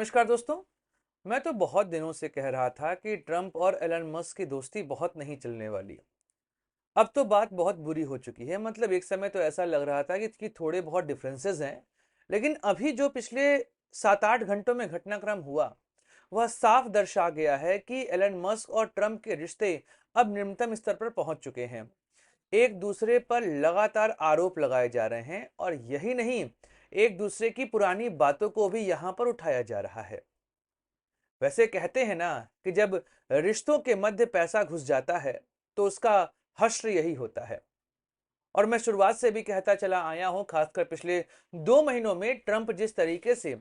नमस्कार दोस्तों। मैं तो बहुत दिनों से कह रहा था कि ट्रंप और एलन मस्क की दोस्ती बहुत नहीं चलने वाली। अब तो बात बहुत बुरी हो चुकी है। मतलब एक समय तो ऐसा लग रहा था कि थोड़े बहुत डिफरेंसेस हैं, लेकिन अभी जो पिछले 7-8 घंटों में घटनाक्रम हुआ वह साफ दर्शा गया है कि एलन मस्क और ट्रंप के रिश्ते अब निम्नतम स्तर पर पहुंच चुके हैं। एक दूसरे पर लगातार आरोप लगाए जा रहे हैं और यही नहीं, एक दूसरे की पुरानी बातों को भी यहां पर उठाया जा रहा है। वैसे कहते हैं ना कि जब रिश्तों के मध्य पैसा घुस जाता है तो उसका हश्र यही होता है। और मैं शुरुआत से भी कहता चला आया हूं, खासकर पिछले 2 महीनों में ट्रंप जिस तरीके से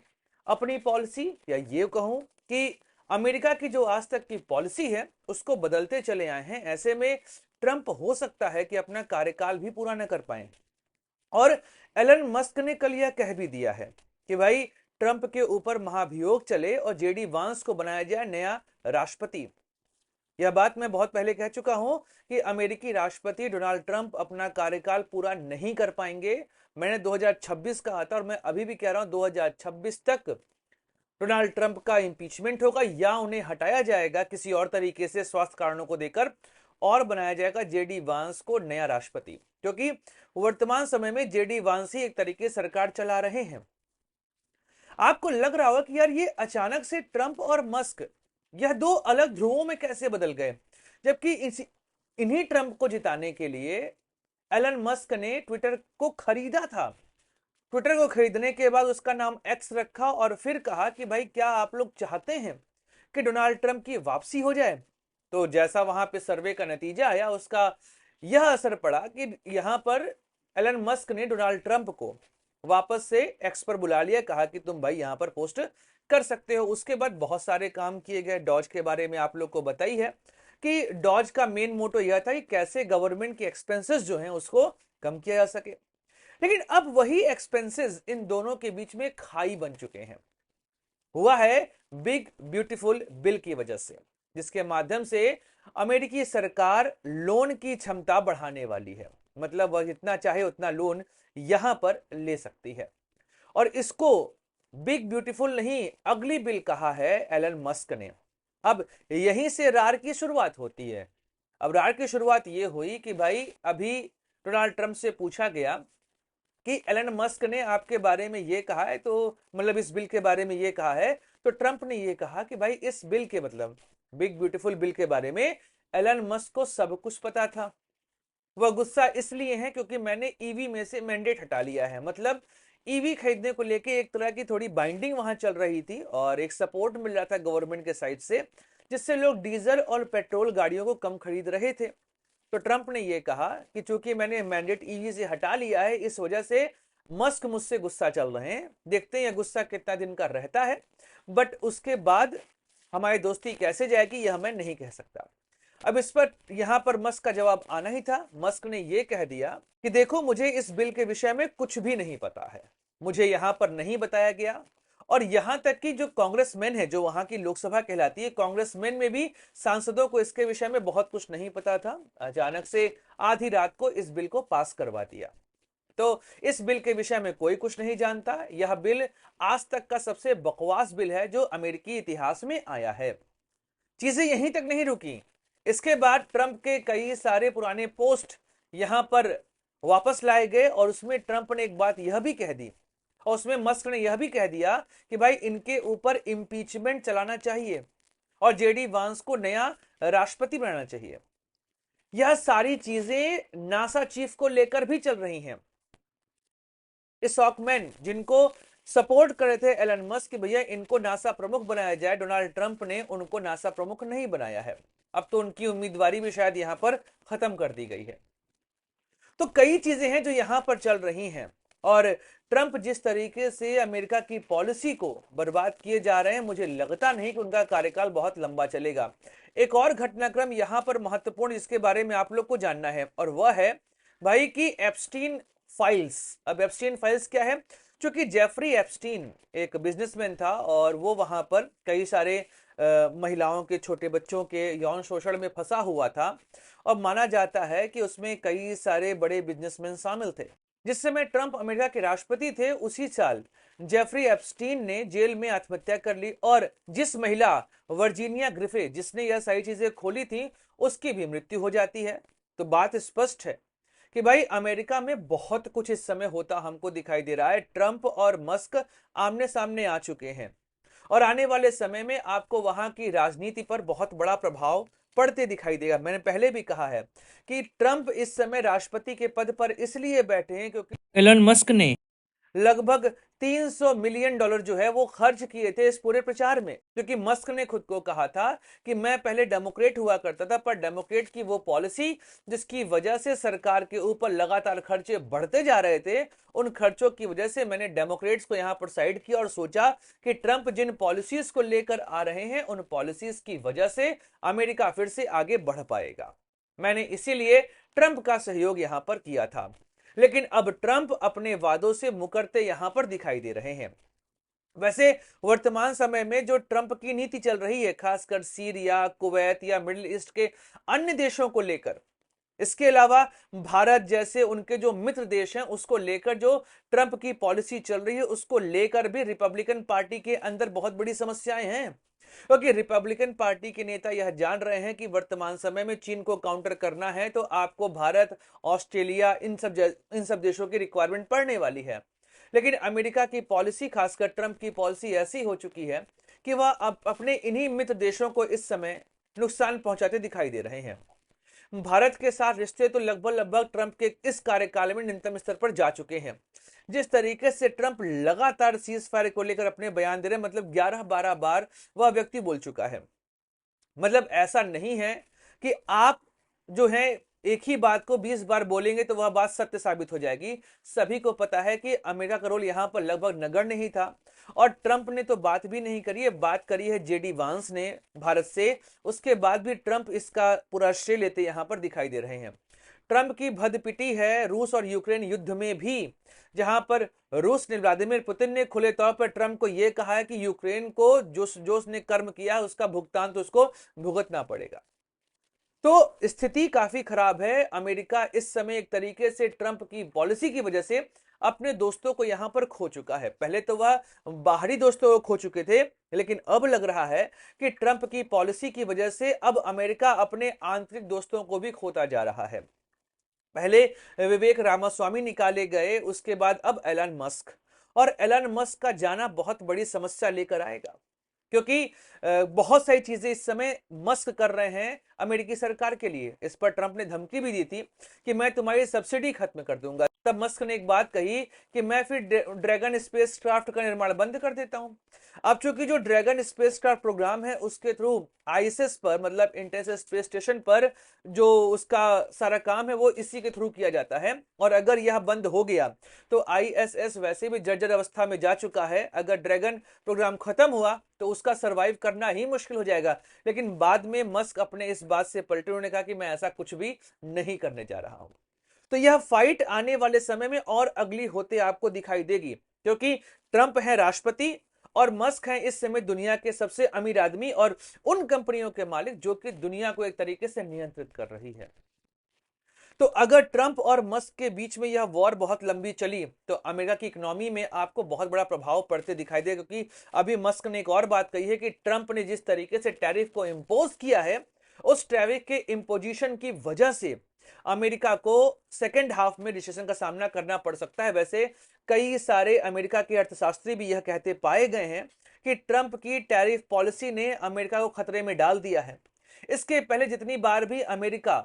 अपनी पॉलिसी, या ये कहूं कि अमेरिका की जो आज तक की पॉलिसी है उसको बदलते चले आए हैं, ऐसे में ट्रंप हो सकता है कि अपना कार्यकाल भी पूरा न कर पाए। और एलन मस्क ने कल यह कह भी दिया है कि भाई ट्रंप के ऊपर महाभियोग चले और जेडी वांस को बनाया जाए नया राष्ट्रपति। यह बात मैं बहुत पहले कह चुका हूं कि अमेरिकी राष्ट्रपति डोनाल्ड ट्रंप अपना कार्यकाल पूरा नहीं कर पाएंगे। मैंने 2026 कहा था और मैं अभी भी कह रहा हूं 2026 तक डोनाल्ड ट्रंप का इंपीचमेंट होगा या उन्हें हटाया जाएगा किसी और तरीके से स्वास्थ्य कारणों को देकर, और बनाया जाएगा जेडी वांस को नया राष्ट्रपति, क्योंकि वर्तमान समय में जेडी वांस ही एक तरीके से सरकार चला रहे हैं। आपको लग रहा होगा कि यार ये अचानक से ट्रंप और मस्क यह दो अलग ध्रुवों में कैसे बदल गए, जबकि इन्हीं ट्रंप को जिताने के लिए एलन मस्क ने ट्विटर को खरीदा था। ट्विटर को खरीदने के बाद उसका नाम एक्स रखा और फिर कहा कि भाई क्या आप लोग चाहते हैं कि डोनाल्ड ट्रंप की वापसी हो जाए। तो जैसा वहां पे सर्वे का नतीजा आया उसका यह असर पड़ा कि यहां पर एलन मस्क ने डोनाल्ड ट्रंप को वापस से एक्स पर बुला लिया, कहा कि तुम भाई यहां पर पोस्ट कर सकते हो। उसके बाद बहुत सारे काम किए गए। डॉज के बारे में आप लोग को बताई है कि डॉज का मेन मोटो यह था कि कैसे गवर्नमेंट के एक्सपेंसेस जो हैं उसको कम किया जा सके, लेकिन अब वही एक्सपेंसेस इन दोनों के बीच में खाई बन चुके हैं। हुआ है बिग ब्यूटीफुल बिल की वजह से, जिसके माध्यम से अमेरिकी सरकार लोन की क्षमता बढ़ाने वाली है। मतलब वह जितना चाहे उतना लोन यहां पर ले सकती है। और इसको बिग ब्यूटीफुल नहीं, अगली बिल कहा है एलन मस्क ने। अब यहीं से रार की शुरुआत होती है। अब रार की शुरुआत यह हुई कि भाई अभी डोनाल्ड ट्रंप से पूछा गया कि एलन मस्क ने आपके बारे में ये कहा है, तो मतलब इस बिल के बारे में ये कहा है। तो ट्रंप ने ये कहा कि भाई इस बिल के मतलब बिग ब्यूटीफुल बिल के बारे में एलन मस्क को सब कुछ पता था। वह गुस्सा इसलिए है क्योंकि मैंने ईवी में से मैंडेट हटा लिया है। मतलब ईवी खरीदने को लेके एक तरह की थोड़ी बाइंडिंग वहां चल रही थी और एक सपोर्ट मिल रहा था गवर्नमेंट के साइड से, जिससे लोग डीजल और पेट्रोल गाड़ियों को कम खरीद रहे थे। तो ट्रंप ने यह कहा कि चूंकि मैंने मैंडेट ईवी से हटा लिया है, इस वजह से मस्क मुझसे गुस्सा चल रहे हैं। देखते हैं यह गुस्सा कितना दिन का रहता है, बट उसके बाद हमारी दोस्ती कैसे जाएगी यह मैं नहीं कह सकता। अब इस पर यहां पर मस्क का जवाब आना ही था। मस्क ने यह कह दिया कि देखो मुझे इस बिल के विषय में कुछ भी नहीं पता है, मुझे यहां पर नहीं बताया गया। और यहां तक कि जो कांग्रेसमैन है, जो वहां की लोकसभा कहलाती है, कांग्रेसमैन में भी सांसदों को इसके विषय में बहुत कुछ नहीं पता था। अचानक से आधी रात को इस बिल को पास करवा दिया। तो इस बिल के विषय में कोई कुछ नहीं जानता। यह बिल आज तक का सबसे बकवास बिल है जो अमेरिकी इतिहास में आया है। चीजें यहीं तक नहीं रुकी। इसके बाद ट्रंप के कई सारे पुराने पोस्ट यहां पर वापस लाए गए और उसमें ट्रंप ने एक बात यह भी कह दी, और उसमें मस्क ने यह भी कह दिया कि भाई इनके ऊपर इंपीचमेंट चलाना चाहिए और जेडी वांस को नया राष्ट्रपति बनाना चाहिए। यह सारी चीजें नासा चीफ को लेकर भी चल रही हैं। इस शॉकमैन जिनको सपोर्ट कर रहे थे एलन मस्क कि भैया इनको नासा प्रमुख बनाया जाए, डोनाल्ड ट्रंप ने उनको नासा प्रमुख नहीं बनाया है। अब तो उनकी उम्मीदवारी भी शायद यहां पर खत्म कर दी गई है। तो कई चीजें हैं जो यहां पर चल रही हैं, और ट्रंप जिस तरीके से अमेरिका की पॉलिसी को बर्बाद किए जा रहे हैं, मुझे लगता नहीं कि उनका कार्यकाल बहुत लंबा चलेगा। एक और घटनाक्रम यहां पर महत्वपूर्ण जिसके बारे में आप लोग को जानना है, और वह है भाई की एप्स्टीन फाइल्स। अब एप्स्टीन फाइल्स क्या है? क्योंकि जेफरी एप्स्टीन एक बिजनेसमैन था और वो वहां पर कई सारे महिलाओं के, छोटे बच्चों के यौन शोषण में फंसा हुआ था, और माना जाता है कि उसमें कई सारे बड़े बिजनेसमैन शामिल थे। जिस समय ट्रंप अमेरिका के राष्ट्रपति थे उसी साल जेफरी एप्स्टीन ने जेल में आत्महत्या कर ली, और जिस महिला वर्जीनिया ग्रिफे जिसने यह सारी चीजें खोली थी, उसकी भी मृत्यु हो जाती है। तो बात स्पष्ट है कि भाई अमेरिका में बहुत कुछ इस समय होता हमको दिखाई दे रहा है। ट्रंप और मस्क आमने सामने आ चुके हैं, और आने वाले समय में आपको वहां की राजनीति पर बहुत बड़ा प्रभाव पड़ते दिखाई देगा। मैंने पहले भी कहा है कि ट्रंप इस समय राष्ट्रपति के पद पर इसलिए बैठे हैं क्योंकि एलन मस्क ने लगभग $300 मिलियन जो है वो खर्च किए थे इस पूरे प्रचार में, क्योंकि मस्क ने खुद को कहा था कि मैं पहले डेमोक्रेट हुआ करता था, पर डेमोक्रेट की वो पॉलिसी जिसकी वजह से सरकार के ऊपर लगातार खर्चे बढ़ते जा रहे थे, उन खर्चों की वजह से मैंने डेमोक्रेट्स को यहां पर साइड किया और सोचा कि ट्रंप जिन पॉलिसीज को लेकर आ रहे हैं, उन पॉलिसीज की वजह से अमेरिका फिर से आगे बढ़ पाएगा। मैंने इसीलिए ट्रंप का सहयोग यहां पर किया था। लेकिन अब ट्रंप अपने वादों से मुकरते यहां पर दिखाई दे रहे हैं। वैसे वर्तमान समय में जो ट्रंप की नीति चल रही है, खासकर सीरिया, कुवैत या मिडिल ईस्ट के अन्य देशों को लेकर, इसके अलावा भारत जैसे उनके जो मित्र देश हैं उसको लेकर जो ट्रंप की पॉलिसी चल रही है, उसको लेकर भी रिपब्लिकन पार्टी के अंदर बहुत बड़ी समस्याएं हैं। क्योंकि रिपब्लिकन पार्टी के नेता यह जान रहे हैं कि वर्तमान समय में चीन को काउंटर करना है तो आपको भारत, ऑस्ट्रेलिया, इन सब देशों की रिक्वायरमेंट पड़ने वाली है। लेकिन अमेरिका की पॉलिसी, खासकर ट्रंप की पॉलिसी ऐसी हो चुकी है कि वह अब अपने इन्हीं मित्र देशों को इस समय नुकसान पहुंचाते दिखाई दे रहे हैं। भारत के साथ रिश्ते तो लगभग लगभग ट्रंप के इस कार्यकाल में न्यूनतम स्तर पर जा चुके हैं। जिस तरीके से ट्रंप लगातार सीज फायर को लेकर अपने बयान दे रहे हैं, मतलब 11-12 बार वह व्यक्ति बोल चुका है। मतलब ऐसा नहीं है कि आप जो है एक ही बात को 20 बार बोलेंगे तो वह बात सत्य साबित हो जाएगी। सभी को पता है कि अमेरिका का रोल यहां पर लगभग नगण्य ही था, और ट्रंप ने तो बात भी नहीं करी है, बात करी है जेडी वांस ने भारत से। उसके बाद भी ट्रंप इसका पूरा श्रेय लेते यहां पर दिखाई दे रहे हैं। ट्रंप की भदपिटी है रूस और यूक्रेन युद्ध में भी, जहां पर रूस ने, व्लादिमीर पुतिन ने खुले तौर पर ट्रंप को यह कहा है कि यूक्रेन को जो उसने कर्म किया है उसका भुगतान तो उसको भुगतना पड़ेगा। तो स्थिति काफी खराब है। अमेरिका इस समय एक तरीके से ट्रंप की पॉलिसी की वजह से अपने दोस्तों को यहां पर खो चुका है। पहले तो वह बाहरी दोस्तों को खो चुके थे, लेकिन अब लग रहा है कि ट्रंप की पॉलिसी की वजह से अब अमेरिका अपने आंतरिक दोस्तों को भी खोता जा रहा है। पहले विवेक रामास्वामी निकाले गए, उसके बाद अब एलन मस्क, और एलन मस्क का जाना बहुत बड़ी समस्या लेकर आएगा, क्योंकि बहुत सारी चीजें इस समय मस्क कर रहे हैं अमेरिकी सरकार के लिए। इस पर ट्रंप ने धमकी भी दी थी कि मैं तुम्हारी सब्सिडी खत्म कर दूंगा। तब मस्क ने एक बात कही कि मैं फिर ड्रैगन स्पेस क्राफ्ट का निर्माण बंद कर देता हूं। अब चूंकि जो ड्रैगन स्पेस क्राफ्ट प्रोग्राम है उसके थ्रू आईएसएस पर, मतलब इंटरनेशनल स्पेस स्टेशन पर जो उसका सारा काम है वो इसी के थ्रू किया जाता है, और अगर यह बंद हो गया तो आईएसएस वैसे भी जर्जर अवस्था में जा चुका है। अगर ड्रैगन प्रोग्राम खत्म हुआ तो उसका सरवाइव करना ही मुश्किल हो जाएगा। लेकिन बाद में मस्क अपने इस बात से पलटे, उन्होंने कहा कि मैं ऐसा कुछ भी नहीं करने जा रहा हूं। तो यह फाइट आने वाले समय में और अगली होते आपको दिखाई देगी, क्योंकि ट्रंप है राष्ट्रपति और मस्क है इस समय दुनिया के सबसे अमीर आदमी और उन कंपनियों के मालिक जो कि दुनिया को एक तरीके से नियंत्रित कर रही है। तो अगर ट्रंप और मस्क के बीच में यह वॉर बहुत लंबी चली तो अमेरिका की इकोनॉमी में आपको बहुत बड़ा प्रभाव पड़ते दिखाई देगा, क्योंकि अभी मस्क ने एक और बात कही है कि ट्रंप ने जिस तरीके से टैरिफ को इंपोज किया है, उस टैरिफ के इंपोजिशन की वजह से अमेरिका को सेकेंड हाफ में रिसेशन का सामना करना पड़ सकता है। वैसे कई सारे अमेरिका के अर्थशास्त्री भी यह कहते पाए गए हैं कि ट्रंप की टैरिफ पॉलिसी ने अमेरिका को खतरे में डाल दिया है। इसके पहले जितनी बार भी अमेरिका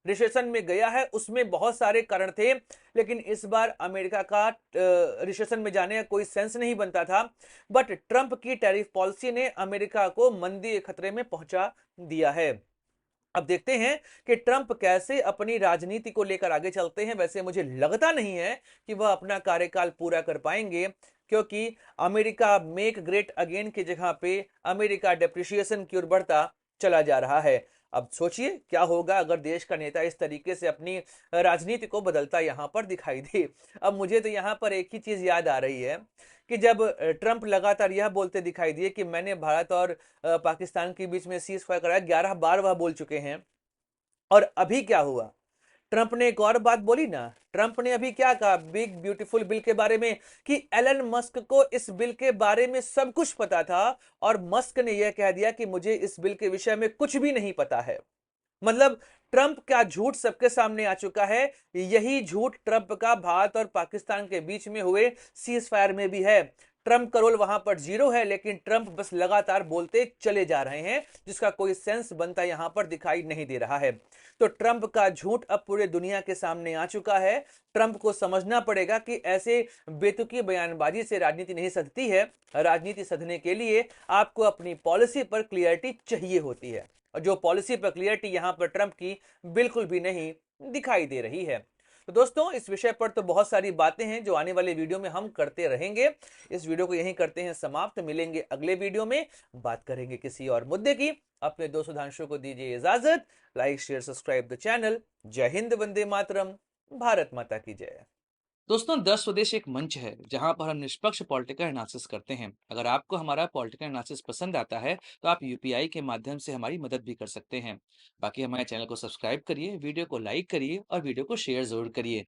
रिसेशन में गया है उसमें बहुत सारे कारण थे, लेकिन इस बार अमेरिका का रिसेशन में जाने का कोई सेंस नहीं बनता था। बट ट्रंप की टैरिफ पॉलिसी ने अमेरिका को मंदी के खतरे में पहुंचा दिया है। अब देखते हैं कि ट्रंप कैसे अपनी राजनीति को लेकर आगे चलते हैं। वैसे मुझे लगता नहीं है कि वह अपना कार्यकाल पूरा कर पाएंगे, क्योंकि अमेरिका मेक ग्रेट अगेन की जगह पे अमेरिका डेप्रिसिएशन की ओर बढ़ता चला जा रहा है। अब सोचिए क्या होगा अगर देश का नेता इस तरीके से अपनी राजनीति को बदलता यहां पर दिखाई दे। अब मुझे तो यहां पर एक ही चीज याद आ रही है कि जब ट्रंप लगातार यह बोलते दिखाई दिए कि मैंने भारत और पाकिस्तान के बीच में सीज फायर कराया, 11 बार वह बोल चुके हैं, और अभी क्या हुआ, ट्रंप ने एक और बात बोली ना, ट्रंप ने अभी क्या कहा बिग ब्यूटीफुल बिल के बारे में, कि एलन मस्क को इस बिल के बारे में सब कुछ पता था, और मस्क ने यह कह दिया कि मुझे इस बिल के विषय में कुछ भी नहीं पता है। मतलब ट्रंप का झूठ सबके सामने आ चुका है। यही झूठ ट्रंप का भारत और पाकिस्तान के बीच में हुए सीज फायर में भी है। ट्रंप का रोल वहां पर जीरो है, लेकिन ट्रंप बस लगातार बोलते चले जा रहे हैं, जिसका कोई सेंस बनता यहां पर दिखाई नहीं दे रहा है। तो ट्रंप का झूठ अब पूरे दुनिया के सामने आ चुका है। ट्रंप को समझना पड़ेगा कि ऐसे बेतुकी बयानबाजी से राजनीति नहीं सधती है। राजनीति सधने के लिए आपको अपनी पॉलिसी पर क्लियरिटी चाहिए होती है, और जो पॉलिसी पर क्लियरिटी यहां पर ट्रंप की बिल्कुल भी नहीं दिखाई दे रही है। तो दोस्तों, इस विषय पर तो बहुत सारी बातें हैं जो आने वाले वीडियो में हम करते रहेंगे। इस वीडियो को यहीं करते हैं समाप्त, मिलेंगे अगले वीडियो में, बात करेंगे किसी और मुद्दे की। अपने दोस्त सुधांशु को दीजिए इजाजत। Like share subscribe the channel. जय हिंद, वंदे मातरम, भारत माता की जय। दोस्तों, द स्वदेश एक मंच है जहां पर हम निष्पक्ष पॉलिटिकल एनालिसिस करते हैं। अगर आपको हमारा पॉलिटिकल एनालिसिस पसंद आता है तो आप यूपीआई के माध्यम से हमारी मदद भी कर सकते हैं। बाकी हमारे चैनल को सब्सक्राइब करिए, वीडियो को लाइक करिए और वीडियो को शेयर जरूर करिए।